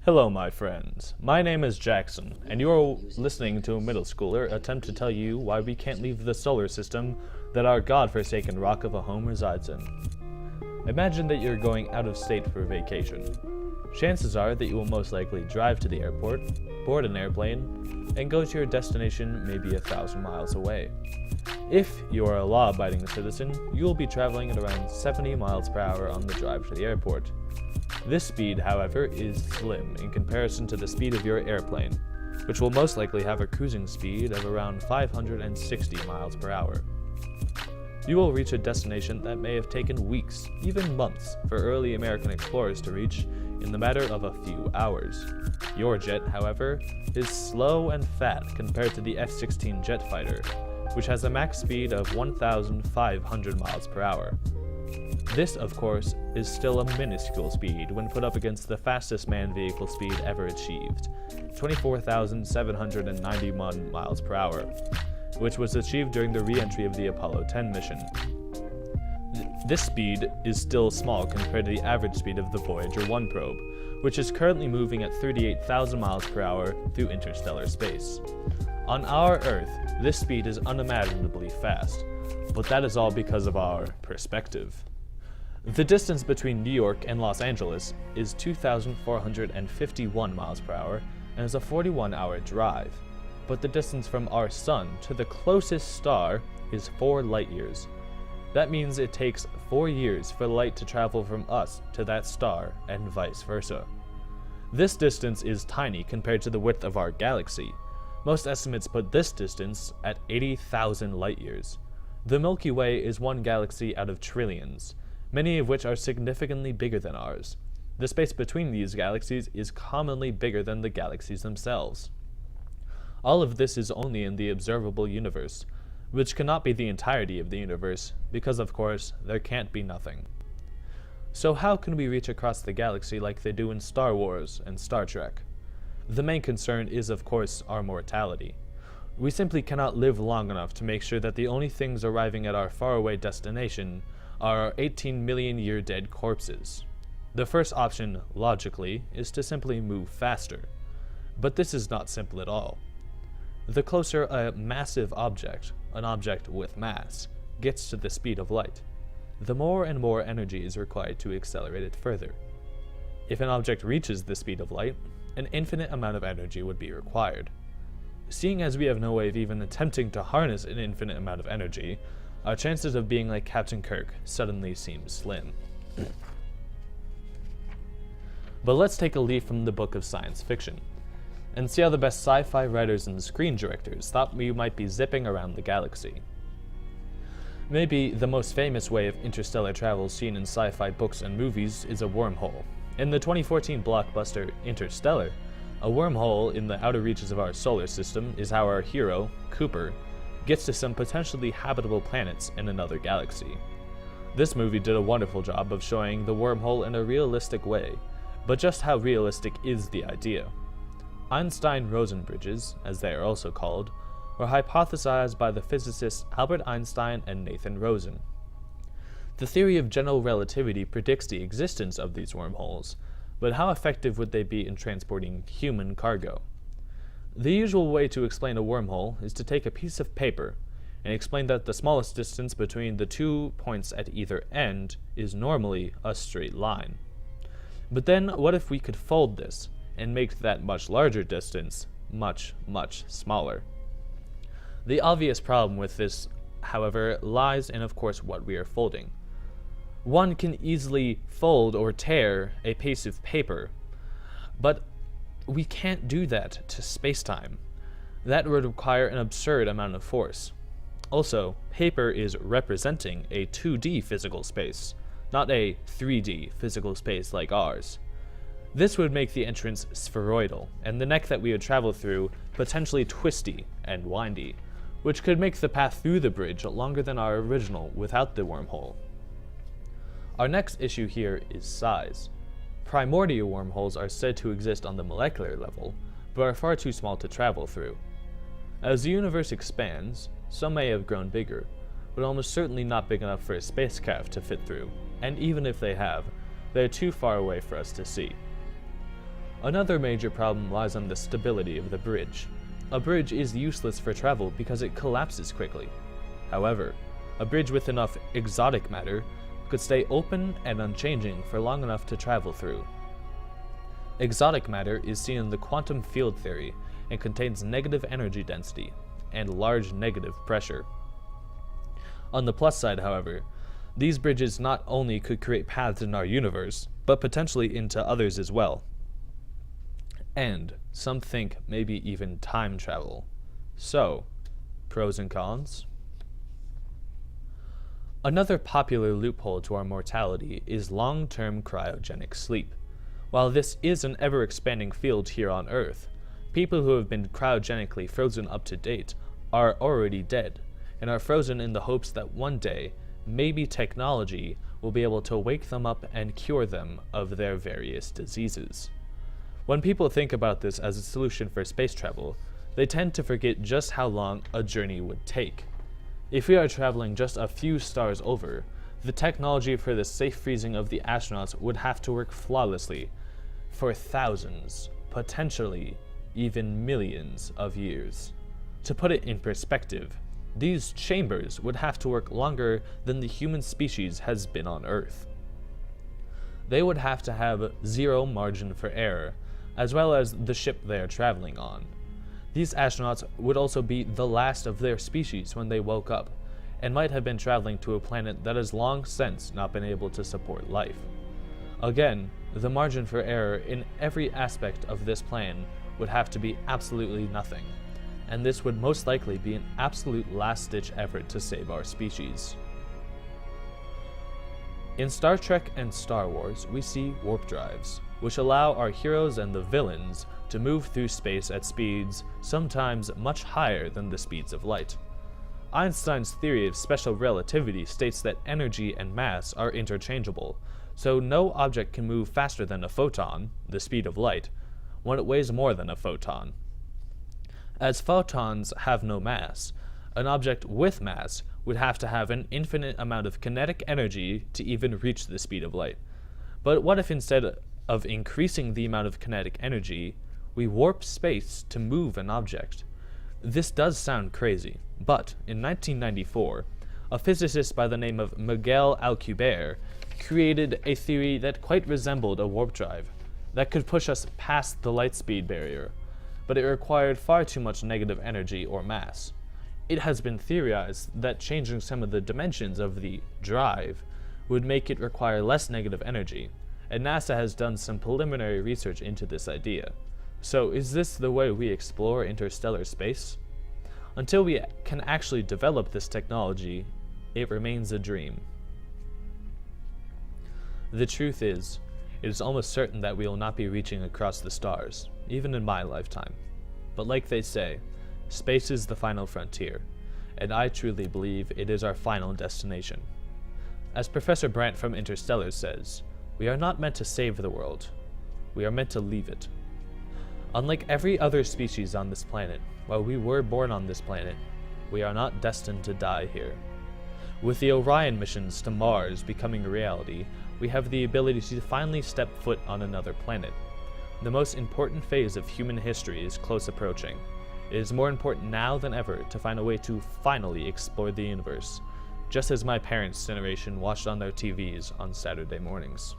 Hello, my friends. My name is Jackson, and you're listening to a middle schooler attempt to tell you why we can't leave the solar system that our godforsaken rock of a home resides in. Imagine that you're going out of state for vacation. Chances are that you will most likely drive to the airport, board an airplane, and go to your destination maybe 1,000 miles away. If you are a law-abiding citizen, you will be traveling at around 70 miles per hour on the drive to the airport. This speed, however, is slim in comparison to the speed of your airplane, which will most likely have a cruising speed of around 560 miles per hour. You will reach a destination that may have taken weeks, even months, for early American explorers to reach in the matter of a few hours. Your jet, however, is slow and fat compared to the F-16 jet fighter, which has a max speed of 1,500 miles per hour. This, of course, is still a minuscule speed when put up against the fastest manned vehicle speed ever achieved, 24,791 miles per hour, which was achieved during the re-entry of the Apollo 10 mission. This speed is still small compared to the average speed of the Voyager 1 probe, which is currently moving at 38,000 miles per hour through interstellar space. On our Earth, this speed is unimaginably fast, but that is all because of our perspective. The distance between New York and Los Angeles is 2,451 miles per hour and is a 41-hour drive, but the distance from our sun to the closest star is 4 light years. That means it takes 4 years for light to travel from us to that star and vice versa. This distance is tiny compared to the width of our galaxy. Most estimates put this distance at 80,000 light years. The Milky Way is one galaxy out of trillions, many of which are significantly bigger than ours. The space between these galaxies is commonly bigger than the galaxies themselves. All of this is only in the observable universe, which cannot be the entirety of the universe, because of course, there can't be nothing. So how can we reach across the galaxy like they do in Star Wars and Star Trek? The main concern is, of course, our mortality. We simply cannot live long enough to make sure that the only things arriving at our faraway destination are our 18 million year dead corpses. The first option, logically, is to simply move faster. But this is not simple at all. The closer a massive object, an object with mass, gets to the speed of light, the more and more energy is required to accelerate it further. If an object reaches the speed of light, an infinite amount of energy would be required. Seeing as we have no way of even attempting to harness an infinite amount of energy, our chances of being like Captain Kirk suddenly seem slim. But let's take a leaf from the book of science fiction, and see how the best sci-fi writers and screen directors thought we might be zipping around the galaxy. Maybe the most famous way of interstellar travel seen in sci-fi books and movies is a wormhole. In the 2014 blockbuster Interstellar, a wormhole in the outer reaches of our solar system is how our hero, Cooper, gets to some potentially habitable planets in another galaxy. This movie did a wonderful job of showing the wormhole in a realistic way, but just how realistic is the idea? Einstein-Rosen bridges, as they are also called, were hypothesized by the physicists Albert Einstein and Nathan Rosen. The theory of general relativity predicts the existence of these wormholes, but how effective would they be in transporting human cargo? The usual way to explain a wormhole is to take a piece of paper and explain that the smallest distance between the 2 points at either end is normally a straight line. But then what if we could fold this and make that much larger distance much, much smaller? The obvious problem with this, however, lies in, of course, what we are folding. One can easily fold or tear a piece of paper, but we can't do that to space-time. That would require an absurd amount of force. Also, paper is representing a 2D physical space, not a 3D physical space like ours. This would make the entrance spheroidal, and the neck that we would travel through potentially twisty and windy, which could make the path through the bridge longer than our original without the wormhole. Our next issue here is size. Primordial wormholes are said to exist on the molecular level, but are far too small to travel through. As the universe expands, some may have grown bigger, but almost certainly not big enough for a spacecraft to fit through, and even if they have, they are too far away for us to see. Another major problem lies on the stability of the bridge. A bridge is useless for travel because it collapses quickly. However, a bridge with enough exotic matter could stay open and unchanging for long enough to travel through. Exotic matter is seen in the quantum field theory and contains negative energy density and large negative pressure. On the plus side, however, these bridges not only could create paths in our universe, but potentially into others as well. And some think maybe even time travel. So, pros and cons? Another popular loophole to our mortality is long-term cryogenic sleep. While this is an ever-expanding field here on Earth, people who have been cryogenically frozen up to date are already dead, and are frozen in the hopes that one day, maybe technology will be able to wake them up and cure them of their various diseases. When people think about this as a solution for space travel, they tend to forget just how long a journey would take. If we are traveling just a few stars over, the technology for the safe freezing of the astronauts would have to work flawlessly for thousands, potentially even millions of years. To put it in perspective, these chambers would have to work longer than the human species has been on Earth. They would have to have zero margin for error, as well as the ship they are traveling on. These astronauts would also be the last of their species when they woke up, and might have been traveling to a planet that has long since not been able to support life. Again, the margin for error in every aspect of this plan would have to be absolutely nothing, and this would most likely be an absolute last-ditch effort to save our species. In Star Trek and Star Wars, we see warp drives, which allow our heroes and the villains to move through space at speeds sometimes much higher than the speeds of light. Einstein's theory of special relativity states that energy and mass are interchangeable, so no object can move faster than a photon, the speed of light, when it weighs more than a photon. As photons have no mass, an object with mass would have to have an infinite amount of kinetic energy to even reach the speed of light. But what if instead of increasing the amount of kinetic energy, we warp space to move an object? This does sound crazy, but in 1994, a physicist by the name of Miguel Alcubierre created a theory that quite resembled a warp drive, that could push us past the light speed barrier, but it required far too much negative energy or mass. It has been theorized that changing some of the dimensions of the drive would make it require less negative energy, and NASA has done some preliminary research into this idea. So is this the way we explore interstellar space? Until we can actually develop this technology, it remains a dream. The truth is, it is almost certain that we will not be reaching across the stars, even in my lifetime. But like they say, space is the final frontier, and I truly believe it is our final destination. As Professor Brandt from Interstellar says, we are not meant to save the world, we are meant to leave it. Unlike every other species on this planet, while we were born on this planet, we are not destined to die here. With the Orion missions to Mars becoming a reality, we have the ability to finally step foot on another planet. The most important phase of human history is close approaching. It is more important now than ever to find a way to finally explore the universe, just as my parents' generation watched on their TVs on Saturday mornings.